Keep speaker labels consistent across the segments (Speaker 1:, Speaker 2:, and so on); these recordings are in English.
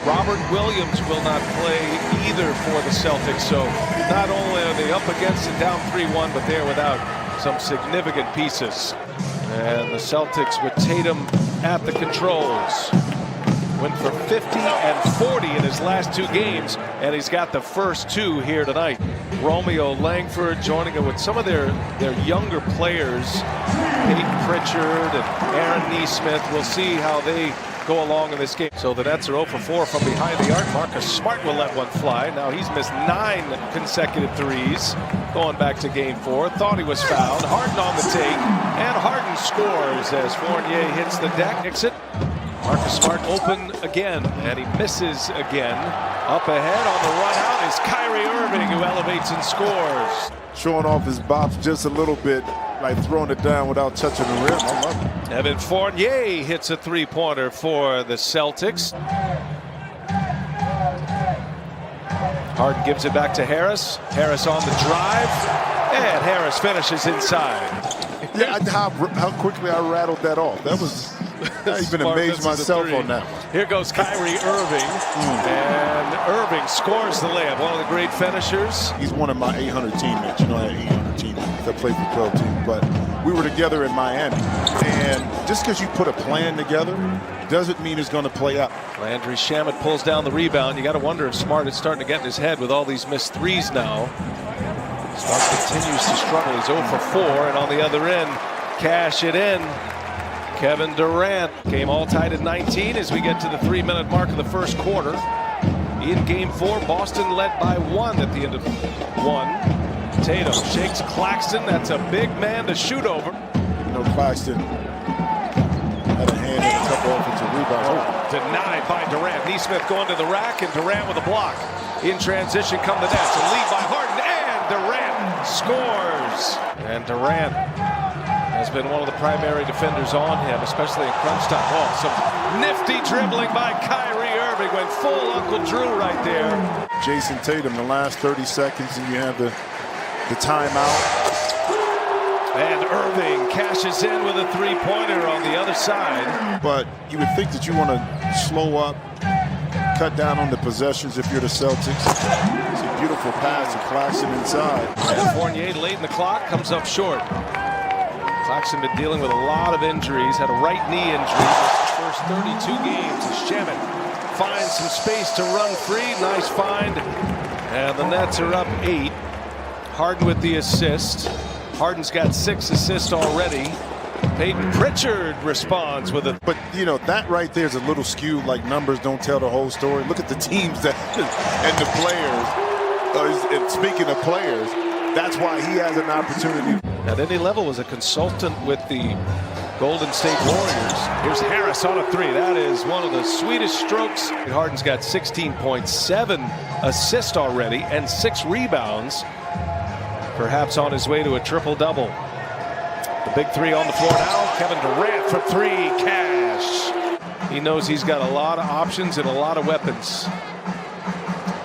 Speaker 1: Robert Williams will not play either for the Celtics, so not only are they up against it down 3-1, but they're without some significant pieces. And the Celtics with Tatum at the controls. Went for 50 and 40 in his last two games, and he's got the first two here tonight. Romeo Langford joining him with some of their younger players, Peyton Pritchard and Aaron Nesmith. We'll see how they go along in this game. So the Nets are 0 for 4 from behind the arc. Marcus Smart will let one fly. Now he's missed 9 consecutive threes. Going back to game 4. Thought he was fouled. Harden on the take. And Harden scores as Fournier hits the deck. Exit. Marcus Smart open again, and he misses again. Up ahead on the run out is Kyrie Irving, who elevates and scores.
Speaker 2: Showing off his bops just a little bit, like throwing it down without touching the rim. I love it.
Speaker 1: Evan Fournier hits a three-pointer for the Celtics. Harden gives it back to Harris. Harris on the drive, and Harris finishes inside.
Speaker 2: Yeah, how quickly I rattled that off. That was, I even amazed myself on that.
Speaker 1: Here goes Kyrie Irving, and Irving scores the layup. One of the great finishers.
Speaker 2: He's one of my 800 teammates. You know, I had 800 teammates that played for 12 teams, but we were together in Miami. And just because you put a plan together doesn't mean it's going to play out.
Speaker 1: Landry Shamet pulls down the rebound. You got to wonder if Smart is starting to get in his head with all these missed threes now. Smart continues to struggle. He's 0 for 4, and on the other end, cash it in. Kevin Durant. Game all tied at 19 as we get to the 3-minute mark of the first quarter. In game 4, Boston led by 1 at the end of 1. Tatum shakes Claxton. That's a big man to shoot over.
Speaker 2: You know, Claxton had a hand in a couple offensive rebounds.
Speaker 1: Denied by Durant. Nesmith going to the rack, and Durant with a block. In transition come the Nets. A lead by Harden, and Durant scores. And Durant has been one of the primary defenders on him, especially in crunch time. Oh, some nifty dribbling by Kyrie Irving. Went full Uncle Drew right there.
Speaker 2: Jason Tatum, the last 30 seconds, and you have the timeout.
Speaker 1: And Irving cashes in with a three-pointer on the other side.
Speaker 2: But you would think that you want to slow up, cut down on the possessions if you're the Celtics. It's a beautiful pass to Claxton inside.
Speaker 1: And Fournier late in the clock comes up short. Claxton been dealing with a lot of injuries, had a right knee injury his first 32 games. As Shamet finds some space to run free. Nice find. And the Nets are up 8. Harden with the assist. Harden's got 6 assists already. Peyton Pritchard responds with a...
Speaker 2: But, you know, that right there is a little skewed, like numbers don't tell the whole story. Look at the teams that and the players. And speaking of players, that's why he has an opportunity.
Speaker 1: At any level was a consultant with the Golden State Warriors. Here's Harris on a 3. That is one of the sweetest strokes. Harden's got 16.7 assists already and 6 rebounds. Perhaps on his way to a triple-double. The big 3 on the floor now. Kevin Durant for 3. Cash. He knows he's got a lot of options and a lot of weapons.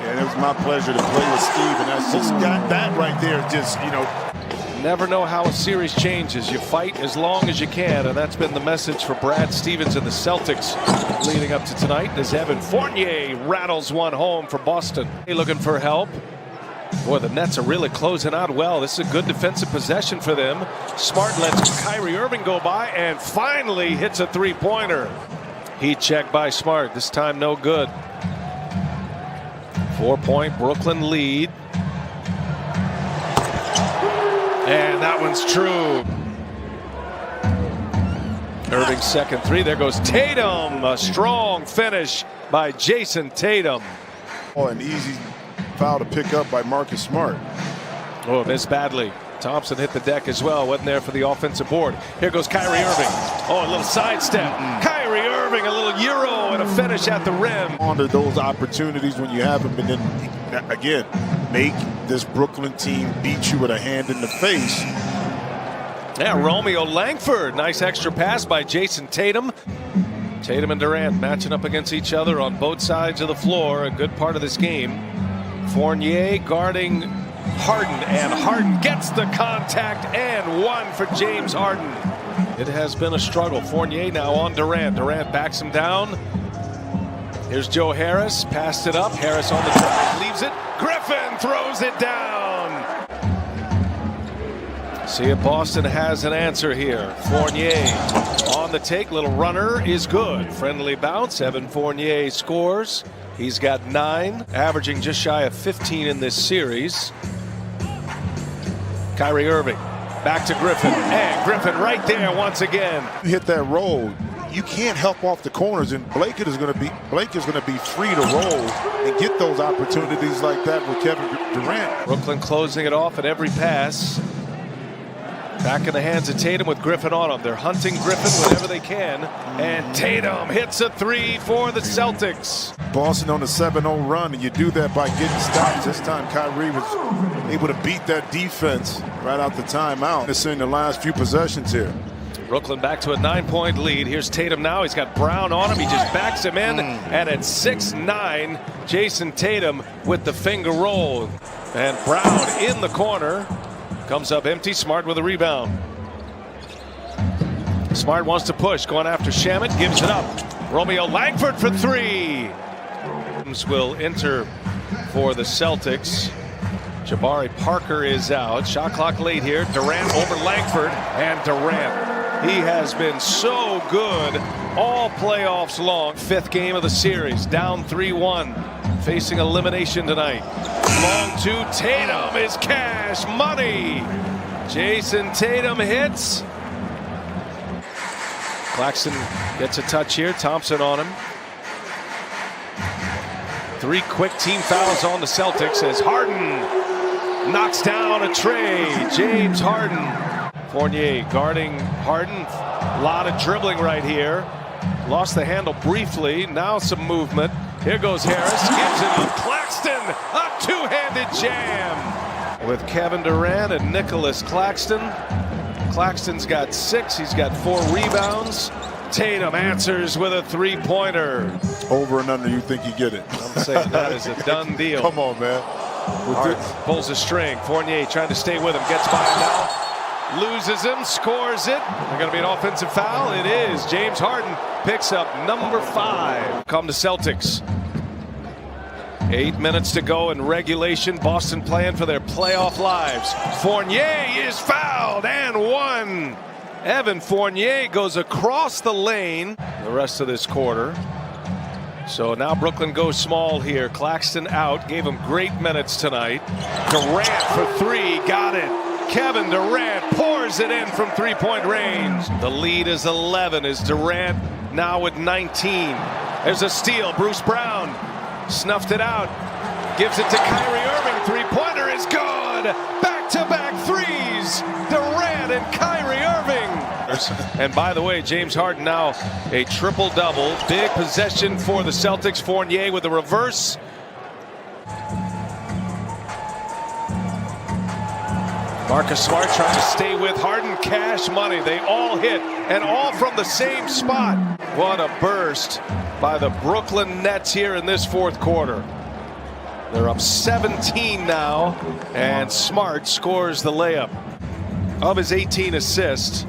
Speaker 2: And it was my pleasure to play with Steve, and that's just that right there. Just, you know,
Speaker 1: never know how a series changes. You fight as long as you can, and that's been the message for Brad Stevens and the Celtics leading up to tonight. As Evan Fournier rattles one home for Boston. Looking for help. Boy, the Nets are really closing out well. This is a good defensive possession for them. Smart lets Kyrie Irving go by and finally hits a three-pointer. Heat check by Smart. This time no good. 4-point Brooklyn lead. And that one's true. Irving's second 3. There goes Tatum. A strong finish by Jason Tatum.
Speaker 2: Oh, an easy foul to pick up by Marcus Smart.
Speaker 1: Oh, missed badly. Thompson hit the deck as well. Wasn't there for the offensive board. Here goes Kyrie Irving. Oh, a little sidestep. Kyrie Irving, a little Euro and a finish at the rim.
Speaker 2: Onto those opportunities when you have them, and then, again, make this Brooklyn team beat you with a hand in the face.
Speaker 1: Yeah, Romeo Langford. Nice extra pass by Jason Tatum. Tatum and Durant matching up against each other on both sides of the floor. A good part of this game. Fournier guarding Harden, and Harden gets the contact and 1 for James Harden. It has been a struggle. Fournier now on Durant. Durant backs him down. Here's Joe Harris, passed it up. Harris on the drive, leaves it. Griffin throws it down. See if Boston has an answer here. Fournier on the take, little runner is good. Friendly bounce, Evan Fournier scores. He's got 9, averaging just shy of 15 in this series. Kyrie Irving, back to Griffin, and Griffin right there once again.
Speaker 2: You hit that roll, you can't help off the corners, and Blake is going to be free to roll and get those opportunities like that with Kevin Durant.
Speaker 1: Brooklyn closing it off at every pass. Back in the hands of Tatum with Griffin on him. They're hunting Griffin whenever they can. And Tatum hits a 3 for the Celtics.
Speaker 2: Boston on a 7-0 run, and you do that by getting stops. This time Kyrie was able to beat that defense right out the timeout. It's in the last few possessions here.
Speaker 1: Brooklyn back to a 9-point lead. Here's Tatum now. He's got Brown on him. He just backs him in. And at 6'9", Jason Tatum with the finger roll. And Brown in the corner. Comes up empty. Smart with a rebound. Smart wants to push. Going after Shamet. Gives it up. Romeo Langford for 3. Will enter for the Celtics. Jabari Parker is out. Shot clock late here. Durant over Langford. And Durant. He has been so good all playoffs long. 5th game of the series. Down 3-1. Facing elimination tonight. Long to Tatum is cash money. Jason Tatum hits. Claxton gets a touch here. Thompson on him. 3 quick team fouls on the Celtics as Harden knocks down a tray. James Harden. Fournier guarding Harden. A lot of dribbling right here. Lost the handle briefly. Now some movement. Here goes Harris. Gives it up. Claxton. A 2-handed jam. With Kevin Durant and Nicholas Claxton. Claxton's got 6. He's got 4 rebounds. Tatum answers with a 3-pointer.
Speaker 2: Over and under, you think you get it.
Speaker 1: I'm saying that is a done deal.
Speaker 2: Come on, man.
Speaker 1: Pulls a string. Fournier trying to stay with him. Gets by him now. Loses him. Scores it. They're going to be an offensive foul. It is. James Harden picks up number 5. Come to Celtics. 8 minutes to go in regulation. Boston playing for their playoff lives. Fournier is fouled and 1. Evan Fournier goes across the lane the rest of this quarter. So now Brooklyn goes small here. Claxton out. Gave him great minutes tonight. Durant for 3. Got it. Kevin Durant pours it in from 3-point range. The lead is 11 as Durant now with 19. There's a steal. Bruce Brown snuffed it out. Gives it to Kyrie Irving. 3-pointer is good. Back-to-back threes. Durant and Kyrie Irving. And by the way, James Harden now a triple-double. Big possession for the Celtics. Fournier with a reverse. Marcus Smart trying to stay with Harden. Cash money. They all hit, and all from the same spot. What a burst by the Brooklyn Nets here in this 4th quarter. They're up 17 now, and Smart scores the layup. Of his 18 assists,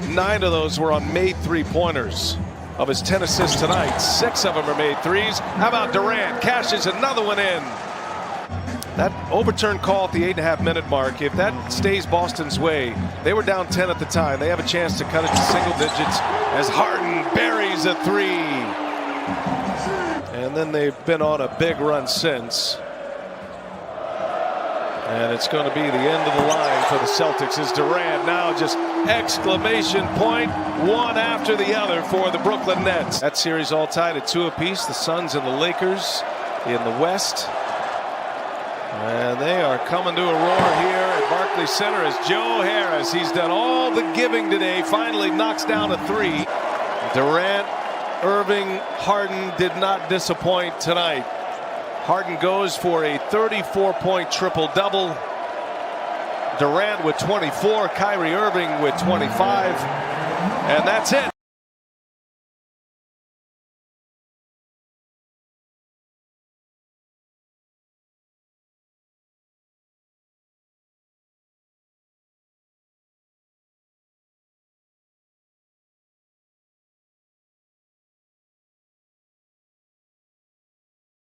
Speaker 1: 9 of those were on made 3-pointers. Of his 10 assists tonight, 6 of them are made 3s. How about Durant? Cashes another one in. That overturned call at the 8.5-minute mark, if that stays Boston's way, they were down 10 at the time. They have a chance to cut it to single digits as Harden buries a 3. And then they've been on a big run since. And it's going to be the end of the line for the Celtics as Durant now just exclamation point, one after the other for the Brooklyn Nets. That series all tied at 2 apiece. The Suns and the Lakers in the West. And they are coming to a roar here at Barclays Center as Joe Harris, he's done all the giving today, finally knocks down a 3. Durant, Irving, Harden did not disappoint tonight. Harden goes for a 34-point triple-double. Durant with 24, Kyrie Irving with 25, and that's it.